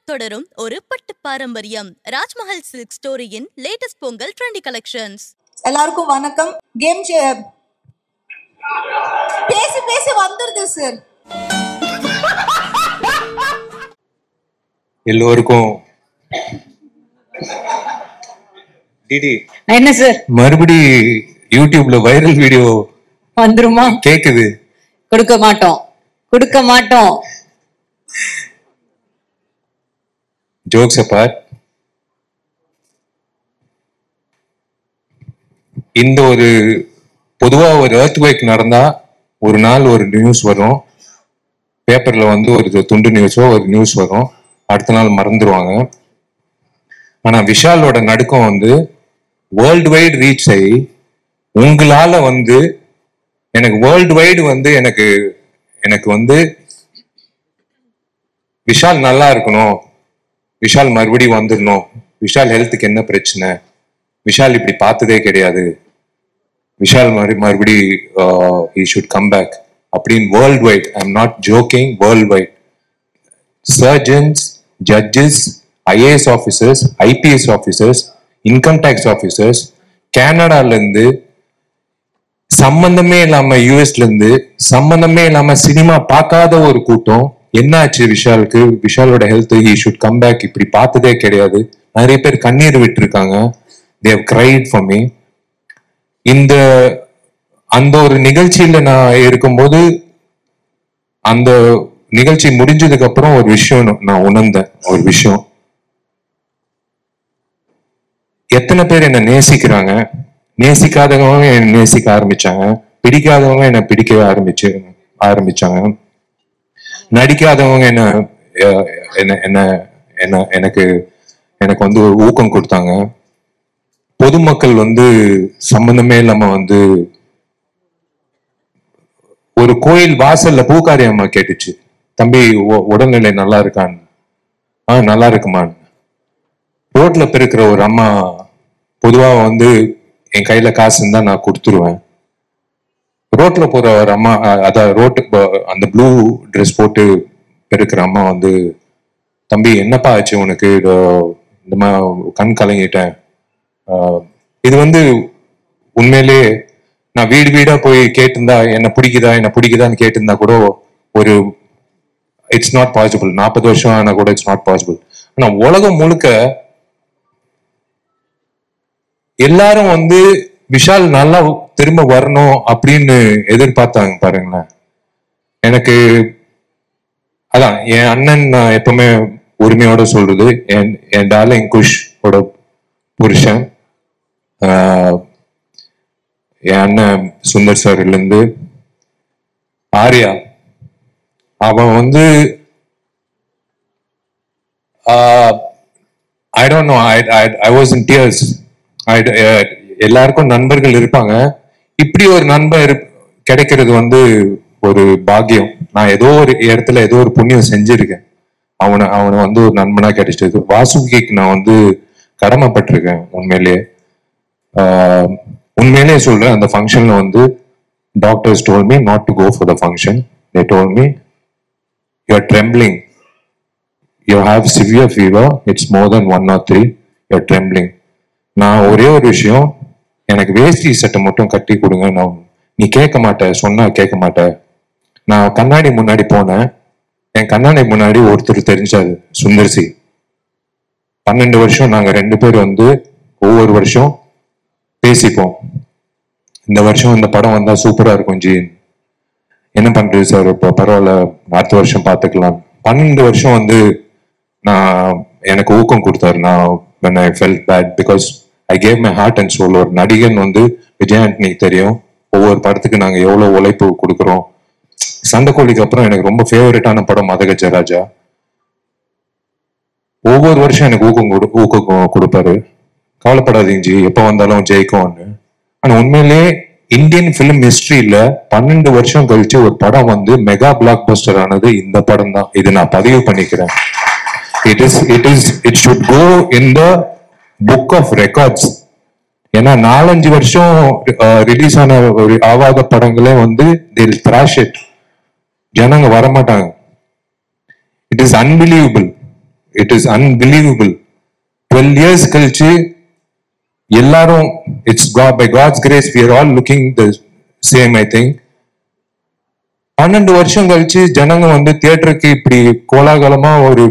தொடரும் ஒரு பட்டு பாரம்பரியம். ராஜ்மஹல் சில்க் ஸ்டோரியின் லேட்டஸ்ட் பொங்கல் ட்ரெண்டி கலெக்ஷன்ஸ். எல்லாருக்கும் வணக்கம். கேம் பேசி பேசி வந்துருது சார். எல்லோருக்கும் டிடி என்ன சார் மறுபடி யூடியூப்ல வைரல் வீடியோ வந்துருமா? கேக்குது. கொடுக்க மாட்டோம். ஜோக்ஸ் அபார்ட், இந்த ஒரு பொதுவா ஒரு எர்த்குவேக் நடந்தா ஒரு நாள் ஒரு நியூஸ் வரும், பேப்பர்ல வந்து ஒரு துண்டு நியூஸோ ஒரு நியூஸ் வரும், அடுத்த நாள் மறந்துடுவாங்க. ஆனா விஷாலோட நடுக்கம் வந்து வேர்ல்டு வைடு ரீச் ஆகி உங்களால வந்து எனக்கு வேர்ல்டு வைடு வந்து எனக்கு வந்து விஷால் நல்லா இருக்கணும், விஷால் மறுபடி வந்துடணும், விஷால் ஹெல்த்துக்கு என்ன பிரச்சனை, விஷால் இப்படி பார்த்ததே கிடையாது, விஷால் மறுபடி he should come back அப்படின்னு world wide, I am not joking, world wide surgeons, judges, IAS officers, IPS officers, income tax officers, கனடால இருந்து சம்பந்தமே இல்லாம யூஎஸ்ல இருந்து சம்பந்தமே இல்லாம சினிமா பார்க்காத ஒரு கூட்டம், என்னாச்சு விஷாலுக்கு, விஷாலோட health, he should come back, இப்படி பார்த்ததே கிடையாது. நிறைய பேர் கண்ணீர் விட்டு இருக்காங்க. they have cried for me. அந்த ஒரு நிகழ்ச்சியில நான் இருக்கும்போது, அந்த நிகழ்ச்சி முடிஞ்சதுக்கு அப்புறம் ஒரு விஷயம் நான் உணர்ந்தேன். ஒரு விஷயம், எத்தனை பேர் என்ன நேசிக்கிறாங்க, நேசிக்காதவங்க என்ன நேசிக்க ஆரம்பிச்சாங்க, பிடிக்காதவங்க என்ன பிடிக்க ஆரம்பிச்சாங்க, நடிக்காதவங்க எனக்கு வந்து ஒரு ஊக்கம் கொடுத்தாங்க. பொதுமக்கள் வந்து சம்பந்தமே இல்லாம வந்து ஒரு கோயில் வாசல்ல பூக்காரி அம்மா கேட்டுச்சு, தம்பி உடல்நிலை நல்லா இருக்கான்னு. நல்லா இருக்குமான்னு. ரோட்ல பெருக்கிற ஒரு அம்மா, பொதுவா வந்து என் கையில காசு இருந்தா நான் கொடுத்துருவேன். ரோட்ல போற ஒரு அம்மா, அதான் ரோட்டு அந்த ப்ளூ ட்ரெஸ் போட்டு பெருக்கிற அம்மா வந்து, தம்பி என்னப்பா ஆச்சு உனக்கு, இந்த மாதிரி கண் கலங்கிட்டேன். இது வந்து உண்மையிலே நான் வீடு வீடா போய் கேட்டிருந்தா என்ன பிடிக்குதான்னு கேட்டிருந்தா கூட ஒரு இட்ஸ் நாட் பாசிபிள். 40 வருஷம் ஆனா கூட இட்ஸ் நாட் பாசிபிள். ஆனா உலகம் முழுக்க எல்லாரும் வந்து விஷால் நல்லா திரும்ப வரணும் அப்படின்னு எதிர்பார்த்தாங்க பாருங்களேன். எனக்கு அதான் என் அண்ணன், நான் எப்பவுமே உரிமையோட சொல்றது, என் டார்லிங் குஷோட புருஷன், என் அண்ணன் சுந்தர் சார்ல இருந்து ஆர்யா, அவன் வந்து I don't know, I was in tears. எல்லாருக்கும் நண்பர்கள் இருப்பாங்க, இப்படி ஒரு நண்பர் கிடைக்கிறது வந்து ஒரு பாக்கியம். நான் ஏதோ ஒரு இடத்துல ஏதோ ஒரு புண்ணியம் செஞ்சிருக்கேன், அவனை வந்து ஒரு நண்பனா கிடைச்சது. வாசுகிக்கு நான் வந்து கடமைப்பட்டிருக்கேன். உண்மையிலேயே சொல்றேன். அந்த ஃபங்க்ஷன்ல வந்து doctors told me not to go for the function. They told me you are trembling, you have severe fever, it's more than 1 or 3, you are trembling. நான் ஒரே ஒரு விஷயம், எனக்கு வேஷ்டி சட்டை மட்டும் கட்டி கொடுங்க. நீ கேட்க மாட்டேன், சொன்னா கேட்க மாட்டேன். நான் கண்ணாடி முன்னாடி போனேன், என் கண்ணாடி முன்னாடி ஒருத்தர் தெரிஞ்சாரு, சுந்தர்சி. 12 வருஷம் நாங்க 2 பேர் வந்து ஒவ்வொரு வருஷம் பேசிப்போம், இந்த வருஷம் இந்த படம் வந்தா சூப்பரா இருக்கும் ஜி, என்ன பண்றது சார், இப்போ பரவாயில்ல அடுத்த வருஷம் பார்த்துக்கலாம். 12 வருஷம் வந்து எனக்கு ஊக்கம் கொடுத்தாரு. நான் when I felt bad because I gave my heart and soul. ஒரு நடிகன் வந்து விஜய் ஆண்டனிக்கு தெரியும், ஒவ்வொரு படத்துக்கு நாங்க எவ்வளவு உழைப்பு கொடுக்குறோம். சண்டைக்கோழிக்கு அப்புறம் எனக்கு ரொம்ப ஃபேவரட்டான படம் மதகஜராஜா. ஒவ்வொரு வருஷம் எனக்கு ஊக்கம் கொடுப்பாரு, கவலைப்படாதீங்க ஜி, எப்ப வந்தாலும் ஜெயிக்கும்னு. ஆனா உண்மையிலேயே இந்தியன் பிலிம் ஹிஸ்டரியில 12 வருஷம் கழிச்சு ஒரு படம் வந்து மெகா பிளாக் பஸ்டர் ஆனது இந்த படம் தான். இது நான் பதிவு பண்ணிக்கிறேன். It should go in the book of records. ஏன்னா 4-5 வருஷம் ரிலீஸ் ஆன ஆவாத படங்களே வந்து they'll thrash it. ஜனங்க வரமாட்டாங்க. It is unbelievable. It is unbelievable. 12 years கழிச்சு எல்லாரும் it's by God's grace we are all looking the same I think. 12 வருஷம் கழிச்சு ஜனங்க வந்து தியேட்டருக்கு இப்படி கோலாகலமா ஒரு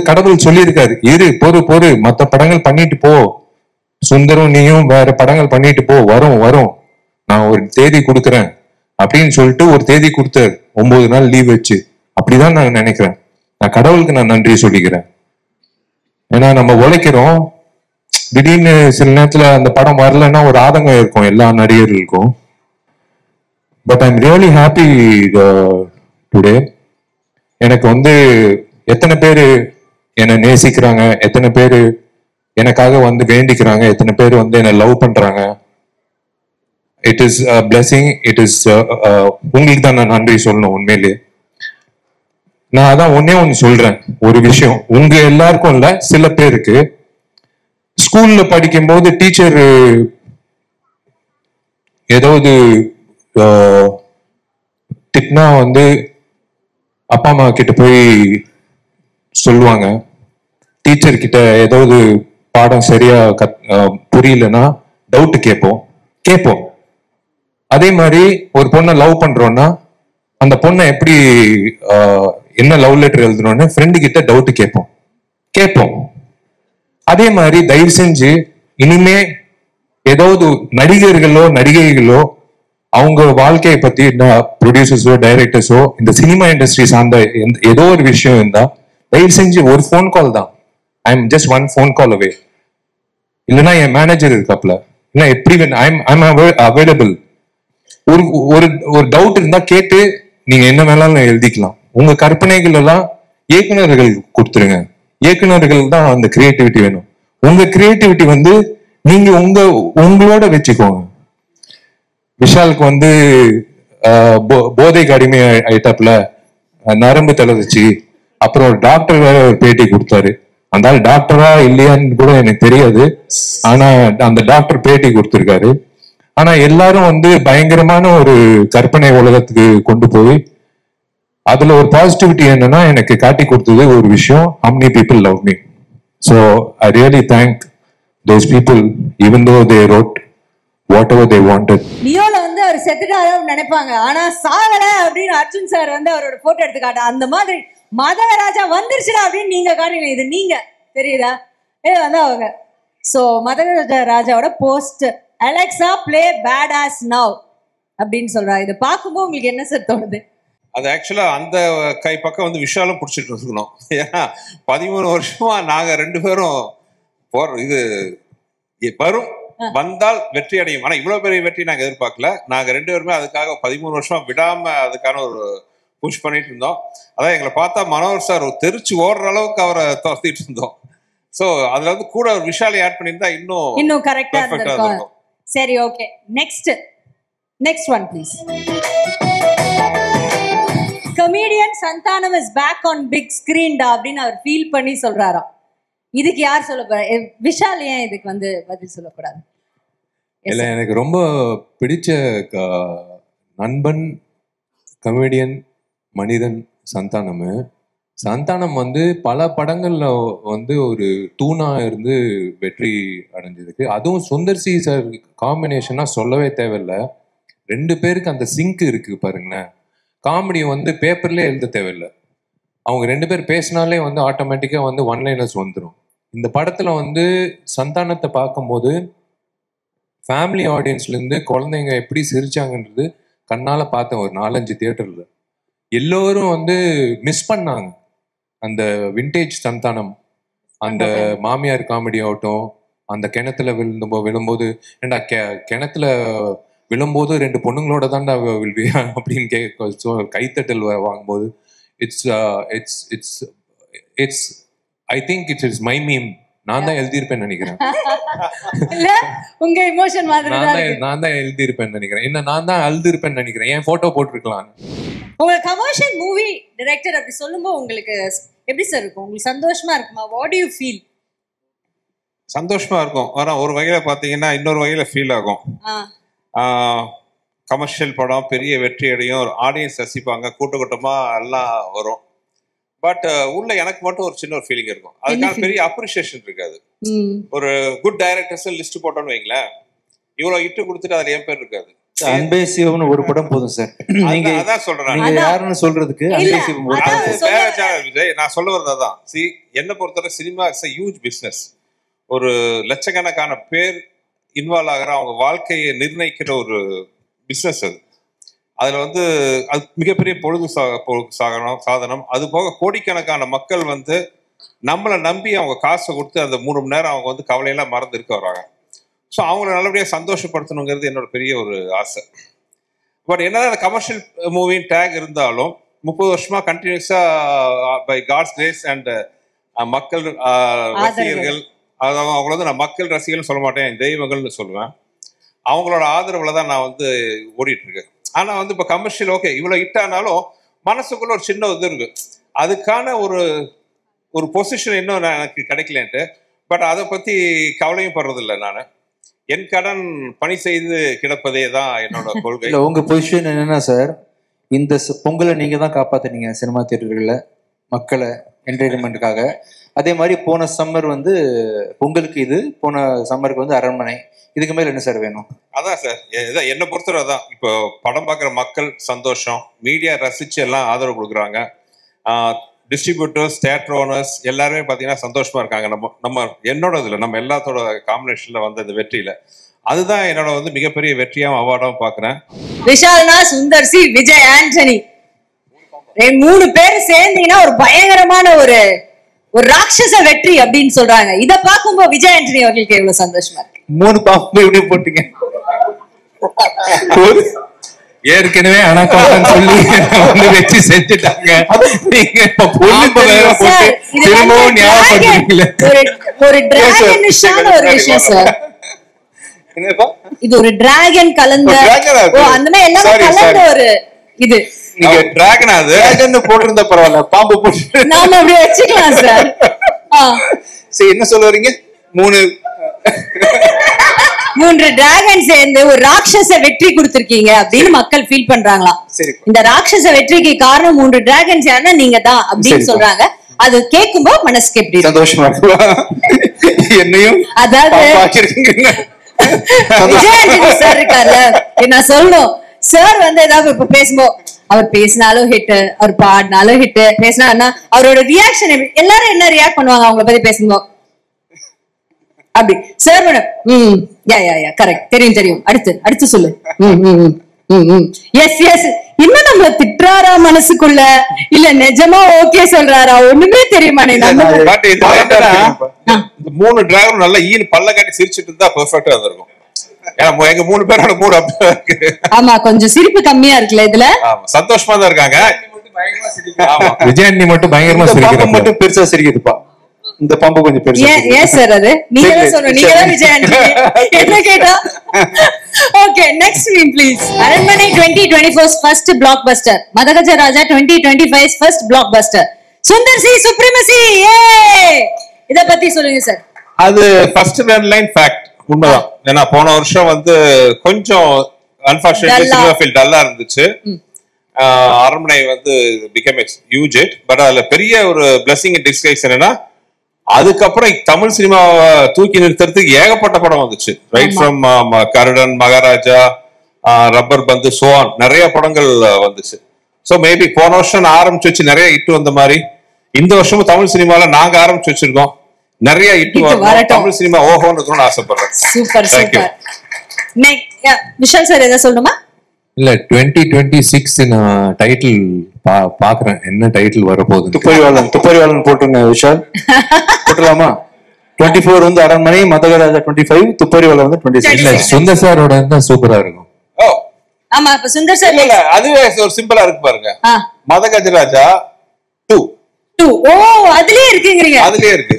கடவுள் சொல்லியிருக்காரு, இரு பொறு மத்த படங்கள் பண்ணிட்டு போ, சுந்தரம் நீயும் வேற படங்கள் பண்ணிட்டு போ, வரும் நான் ஒரு தேதி கொடுக்குறேன் அப்படின்னு சொல்லிட்டு ஒரு தேதி கொடுத்தாரு, 9 நாள் லீவ் வச்சு. அப்படிதான் நான் நினைக்கிறேன். நான் கடவுளுக்கு நான் நன்றி சொல்லிக்கிறேன். ஏன்னா நம்ம உழைக்கிறோம், திடீர்னு சில நேரத்துல அந்த படம் வரலன்னா ஒரு ஆதங்கம் இருக்கும் எல்லா நடிகர்களுக்கும். But I'm really happy today. எனக்கு வந்து எத்தனை பேர் என்னை நேசிக்கிறாங்க, எத்தனை பேர் எனக்காக வந்து வேண்டிக்கிறாங்க, எத்தனை பேர் வந்து என்னை லவ் பண்றாங்க. It is blessing. It is உங்களுக்கு தான் நான் நன்றி சொல்லணும் உண்மையிலேயே. நான் அதான் ஒண்ணு சொல்றேன், ஒரு விஷயம் உங்க எல்லாருக்கும் இல்ல, சில பேருக்கு ஸ்கூல்ல படிக்கும் போது டீச்சர் ஏதாவது திட்டினா வந்து அப்பா அம்மா கிட்ட போய் சொல்லுவாங்க. டீச்சர் கிட்ட ஏதாவது பாடம் சரியா புரியலன்னா டவுட் கேட்போம். அதே மாதிரி ஒரு பொண்ணை லவ் பண்றோம்னா அந்த பொண்ணை எப்படி என்ன லவ் லெட்டர் எழுதணும்னு ஃப்ரெண்டு கிட்ட டவுட் கேட்போம். அதே மாதிரி தயவு செஞ்சு இனிமே ஏதாவது நடிகர்களோ நடிகைகளோ அவங்க வாழ்க்கையை பத்தி ப்ரொடியூசர்ஸோ டைரக்டர்ஸோ இந்த சினிமா இண்டஸ்ட்ரி சார்ந்த ஏதோ ஒரு விஷயம் இருந்தா தயவு செஞ்சு ஒரு ஃபோன் கால் தான். I am just one phone call away. இல்லைன்னா என் மேனேஜர் இருக்காப்ல, இல்லை எப்படி ஐம் அவைலபிள். ஒரு டவுட் இருந்தா கேட்டு நீங்க என்ன வேணாலும் எழுதிக்கலாம். உங்க கற்பனைகள் எல்லாம் இயக்குநர்கள் கொடுத்துருங்க. இயக்குநர்கள் தான் அந்த கிரியேட்டிவிட்டி வேணும். உங்க கிரியேட்டிவிட்டி வந்து நீங்க உங்களோட வச்சுக்கோங்க. விஷாலுக்கு வந்து போதைக்கு அடிமை ஆயிட்டாப்ல, நரம்பு தளர்ச்சி. அப்புறம் ஒரு டாக்டர் வேற ஒரு பேட்டி கொடுத்தாரு. அந்த ஆள் டாக்டரா இல்லையான்னு கூட எனக்கு தெரியாது. ஆனா அந்த டாக்டர் பேட்டி கொடுத்திருக்காரு. ஆனா எல்லாரும் வந்து பயங்கரமான ஒரு கற்பனை உலகத்துக்கு கொண்டு போய் அதுல ஒரு பாசிட்டிவிட்டி என்னன்னா எனக்கு காட்டி கொடுத்தது ஒரு விஷயம், how many people love me. So I really thank those people even though they wrote whatever they wanted. லியோல வந்து அவர் செத்துட்டாருன்னு நினைப்பாங்க, ஆனா சாகல அப்படின்னு அர்ஜுன் சார் வந்து அவரோட போட்டோ எடுத்து காட்ட, அந்த மாதிரி மதகராஜா வந்துருச்சுடா அப்படின்னு நீங்க காட்டுங்க. இது நீங்க தெரியுதா? இது வந்து அவங்க. சோ மதகராஜாவோட post, Alexa play bad ass now அப்படின்னு சொல்றாங்க. இதை பார்க்கும்போது உங்களுக்கு என்ன சார் தோணுது? அது ஆக்சுவலா அந்த கை பக்கம் வந்து விஷாலும் பிடிச்சிட்டு இருக்கணும். ஏன்னா 13 வருஷமா நாங்க 2 பேரும் இது வரும் வந்தால் வெற்றி அடையும். ஆனா இவ்வளவு பெரிய வெற்றி நாங்க எதிர்பார்க்கல. நாங்க 2 பேருமே அதுக்காக 13 வருஷமா விடாம அதுக்கான ஒரு புஷ் பண்ணிட்டு இருந்தோம். அதான் எங்களை பார்த்தா மனோகர் சார் தெரிச்சு ஓடுற அளவுக்கு அவரை துரத்திட்டு இருந்தோம். சோ அதுல வந்து கூட ஒரு விஷாலை ஆட் பண்ணியிருந்தா இன்னும் கரெக்டா இருக்கும். சரி, okay. Next one please. Comedian Santhanam is back on big screen டா அப்படின்னு அவர் ஃபீல் பண்ணி சொல்றாராம். இதுக்கு யார் சொல்ல போறா? விஷால் ஏன் இதுக்கு வந்து பதில் சொல்லக்கூடாது? இல்ல, எனக்கு ரொம்ப பிடிச்ச நண்பன் கமெடியன் மனிதன் சந்தானம் வந்து பல படங்கள்ல வந்து ஒரு தூணா இருந்து வெற்றி அடைஞ்சதுக்கு. அதுவும் சுந்தர் சி சார் காம்பினேஷனா சொல்லவே தேவையில்லை. 2 பேருக்கு அந்த சிங்க் இருக்கு பாருங்களேன். காமெடி வந்து பேப்பர்லேயே எழுத தேவையில்லை. அவங்க 2 பேர் பேசினாலே வந்து ஆட்டோமேட்டிக்காக வந்து ஒன்லைனர்ஸ் வந்துடும். இந்த படத்தில் வந்து சந்தானத்தை பார்க்கும்போது ஃபேமிலி ஆடியன்ஸ்லேருந்து குழந்தைங்க எப்படி சிரிச்சாங்கன்றது கண்ணால் பார்த்தேன் ஒரு 4-5 தியேட்டரில். எல்லோரும் வந்து மிஸ் பண்ணாங்க அந்த விண்டேஜ் சந்தானம். அந்த மாமியார் காமெடி ஆகட்டும், அந்த கிணத்துல விழும்போது ஏண்டா கிணத்துல விழும்போது 2 பொண்ணுங்களோட தான்டா விழுவியா அப்படின்னு கைத்தட்டல் வாங்கும்போது it's I think it's my meme. நான் தான் எழுதியிருப்பேன்னு நினைக்கிறேன். உங்க எமோஷன் மாதிரி நான் தான் எழுதியிருப்பேன்னு நினைக்கிறேன். என்ன நான் தான் எழுதியிருப்பேன்னு நினைக்கிறேன். என் போட்டோ போட்டிருக்கலாம். உங்க கமர்ஷியல் மூவி டைரக்டர் அப்படி சொல்லும்போது உங்களுக்கு எப்படி சார் இருக்கும்? உங்களுக்கு சந்தோஷமா இருக்குமா? What to you feel? சந்தோஷமா இருக்கும். ஆனா ஒரு வகையில பாத்தீங்கன்னா இன்னொரு வகையில ஃபீல் ஆகும். கமர்ஷியல் படம் பெரிய வெற்றி அடையும், ஒரு ஆடியன்ஸ் ரசிப்பாங்க, கூட்டமா எல்லாம் வரும். பட் உள்ள எனக்கு மட்டும் ஒரு சின்ன ஒரு ஃபீலிங் இருக்கும். அதுக்கான பெரிய அப்ரிசியேஷன் இருக்காது. ஒரு குட் டைரக்டர்ஸ் லிஸ்ட் போட்டோன்னு வைங்களேன், இவ்வளவு இட்டு கொடுத்துட்டு அதுல என் பேர் இருக்காது. அன்பே சிவம்னு ஒரு படம் போதும் சார். நீங்க அதான் சொல்றேன். நீங்க யாருன்னு சொல்றதுக்கு அன்பே சிவம் வேற சேனல் விஜய். நான் சொல்ல வரதான் என்ன பொறுத்தவரை cinema is a huge business. ஒரு லட்சக்கணக்கான பேர் இன்வால்வ் ஆகிற அவங்க வாழ்க்கையை நிர்ணயிக்கிற ஒரு பிஸ்னஸ் அது. அதுல வந்து அது மிகப்பெரிய பொழுது சாதனம். அது போக கோடிக்கணக்கான மக்கள் வந்து நம்மளை நம்பி அவங்க காசை கொடுத்து அந்த 3 மணி நேரம் அவங்க வந்து கவலையெல்லாம் மறந்து இருக்க வர்றாங்க. ஸோ அவங்கள நல்லபடியாக சந்தோஷப்படுத்தணுங்கிறது என்னோட பெரிய ஒரு ஆசை. பட் என்னதான் அந்த கமர்ஷியல் மூவின் டேக் இருந்தாலும் 30 வருஷமா கண்டினியூஸா பை காட்ஸ் கிரேஸ் அண்ட் மக்கள் ரசிகர்கள், அதாவது அவங்கள வந்து நான் மக்கள் ரசிகர்கள் சொல்ல மாட்டேன், தெய்வங்கள்னு சொல்லுவேன். அவங்களோட ஆதரவுல தான் நான் வந்து ஓடிட்டு இருக்கேன். ஆனா வந்து இப்போ கமர்ஷியல் ஓகே இவ்வளவு ஹிட் ஆனாலும் மனசுக்குள்ள ஒரு சின்ன இது இருக்கு. அதுக்கான ஒரு பொசிஷன் இன்னும் எனக்கு கிடைக்கலன்ட்டு. பட் அதை பத்தி கவலையும் படுறதில்லை. நான் என் கடன் பணி செய்து கிடப்பதே தான் என்னோட கொள்கை. உங்க பொசிஷன் என்னன்னா சார், இந்த பொங்கலை நீங்க தான் காப்பாத்துனீங்க சினிமா தியேட்டர்களில் மக்களை என்டர்டைன்மெண்ட்டுக்காக. அதே மாதிரி போன சம்மர் வந்து பொங்கலுக்கு இது, போன சம்மருக்கு வந்து அரண்மனை. இதுக்கு மேல என்ன சார் வேணும்? அதான் சார் என்னை பொறுத்தவரை தான். இப்போ படம் பார்க்குற மக்கள் சந்தோஷம், மீடியா ரசிச்சு எல்லாம் ஆதரவு கொடுக்குறாங்க, டிஸ்ட்ரிபியூட்டர்ஸ், தியேட்டர் ஓனர்ஸ் எல்லாருமே பார்த்தீங்கன்னா சந்தோஷமா இருக்காங்க. நம்ம என்னோட இதில் நம்ம எல்லாத்தோட காம்பினேஷன்ல வந்த இந்த வெற்றியில அதுதான் என்னோட வந்து மிகப்பெரிய வெற்றியாகவும் அவார்டாகவும் பார்க்குறேன். விஷால்னா சுந்தர் சி, விஜய் ஆண்டனி 3 பேர் சேர்ந்தீங்கன்னா ஒரு பயங்கரமான ஒரு ராட்சச வெற்றி அப்படின்னு சொல்றாங்க. இத பார்க்கும்போது விஜய் ஆண்டனி அவர்களுக்கு எவ்வளவு சந்தோஷமா இருக்கு. 3 பாம்பு எப்படி போட்டீங்க? ஏற்கனவே அனகாண்டான்னு சொல்லி வந்து வச்சு செஞ்சுட்டாங்க. நீங்க திரும்பவும் ஞாபகப்படுத்துறீங்களே. ஒரு டிராகனிஷான ஒரு விஷயம் சார். இது ஒரு டிராகன் கலந்த அந்த மாதிரி எல்லாமே கலந்த ஒரு இது. நீங்க டிராகன் அது டிராகன் போட்டிருந்தா பரவாயில்ல, பாம்பு போட்டு நாம அப்படியே வச்சுக்கலாம் சார். சரி, என்ன சொல்ல வரீங்க? 3 டிராகன் சேர்ந்து ஒரு ராட்சச வெற்றி கொடுத்திருக்கீங்க அப்படின்னு மக்கள் ஃபீல் பண்றாங்களா? இந்த ராட்சச வெற்றிக்கு காரணம் 3 டிராகன்ஸ் யாருன்னா நீங்க தான் அப்படின்னு சொல்றாங்க. அது கேட்கும்போது மனசுக்கு எப்படி சந்தோஷமா இருக்கு? என்னையும் அதாவது விஜயாண்டனி சார் இருக்கார்ல, நான் சொல்லணும் சார் வந்து ஏதாவது இப்ப பேசும்போது அவர் பேசினாலும் ஹிட், அவர் பாடினாலும் ஹிட், பேசினா அவரோட ரியாக்ஷன் எல்லாரும் என்ன ரியாக்ட் பண்ணுவாங்க அவங்கள பத்தி பேசும்போது? அப்படி சார் மேடம் கரெக்ட், தெரியும், அடுத்து சொல்லு, எஸ் எஸ். இன்னும் நம்ம திட்டுறாரா மனசுக்குள்ள, இல்ல நிஜமா ஓகே சொல்றாரா, ஒண்ணுமே தெரியுமா? 3 டிராகன் நல்லா ஈனு பல்ல காட்டி சிரிச்சுட்டு இருந்தா பெர்ஃபெக்ட்டா இருக்கும். எங்க 3 பேரோட மூட் அப்படியே இருக்கு. ஆமா, கொஞ்சம் சிரிப்பு கம்மியா இருக்குல்ல இதுல. சந்தோஷமா தான் இருக்காங்க. விஜயாண்டி மட்டும் பயங்கரமா சிரிக்கிறாங்க, மட்டும் பெருசா சிரிக்குதுப்பா. இந்த பாம்பு கொஞ்சம் பெருசா. ஏன் சார் அது நீங்க தான் சொல்லணும், நீங்க தான் விஜயாண்டி என்ன கேட்டா. Okay, next meme please. அரண்மனை 2024 ஃபர்ஸ்ட் பிளாக் பஸ்டர், மதகஜ ராஜா 2025 first block Bastar, Sundar C supremacy. இத பத்தி சொல்லுங்க சார். அது ஃபர்ஸ்ட் லைன் ஃபேக்ட், உண்மைதான். ஏன்னா போன வருஷம் வந்து கொஞ்சம் அன்பார்ச்சுனேட்லி சினிமா ஃபீல்ட் டல்லா இருந்துச்சு. அரண்மனை வந்து become a huge hit. But அதுல பெரிய ஒரு பிளெஸிங் இன் டிஸ்கைஸ் என்னன்னா, அதுக்கப்புறம் தமிழ் சினிமாவை தூக்கி நிறுத்துறதுக்கு ஏகப்பட்ட படம் வந்துச்சு. Right from Garudan, Maharaja, rubber பந்து, சோவான், நிறைய படங்கள் வந்துச்சு. ஸோ மேபி போன வருஷம் ஆரம்பிச்சு வச்சு நிறைய ஹிட் வந்த மாதிரி இந்த வருஷமும் தமிழ் சினிமால நாங்க ஆரம்பிச்சு வச்சிருக்கோம். நிறைய ஹிட் வரும், தமிழ் சினிமா ஓஹோன்னு இருக்கணும்னு ஆசைப்படுறேன். Super super. விஷால் சார் ஏதாவது சொல்லணுமா? இல்ல 2026 நான் டைட்டில் பாக்குறேன், என்ன டைட்டில் வரப்போகுது. துப்பறிவாளன் போட்டுருங்க விஷால், போட்டுலாமா? 24 வந்து அரண்மனை, மதகராஜா 25, துப்பறிவாளன் வந்து 26. இல்ல சுந்தர் சாரோட இருந்தா சூப்பரா இருக்கும். ஆமா, இப்ப சுந்தர் சார் இல்ல அதுவே ஒரு சிம்பிளா இருக்கு பாருங்க. மதகஜராஜா 2. ஓ, அதுலயே இருக்குங்கறீங்க? அதுலயே இருக்கு.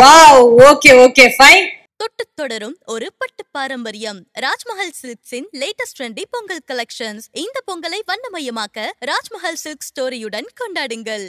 Wow, okay okay fine. தொட்டு தொடரும் ஒரு பட்டு பாரம்பரியம். ராஜ்மஹல் சில்க்ஸின் லேட்டஸ்ட் ட்ரெண்டி பொங்கல் கலெக்ஷன்ஸ். இந்த பொங்கலை வண்ணமயமாக்க ராஜ்மஹல் சில்க் ஸ்டோரியுடன் கொண்டாடுங்கள்.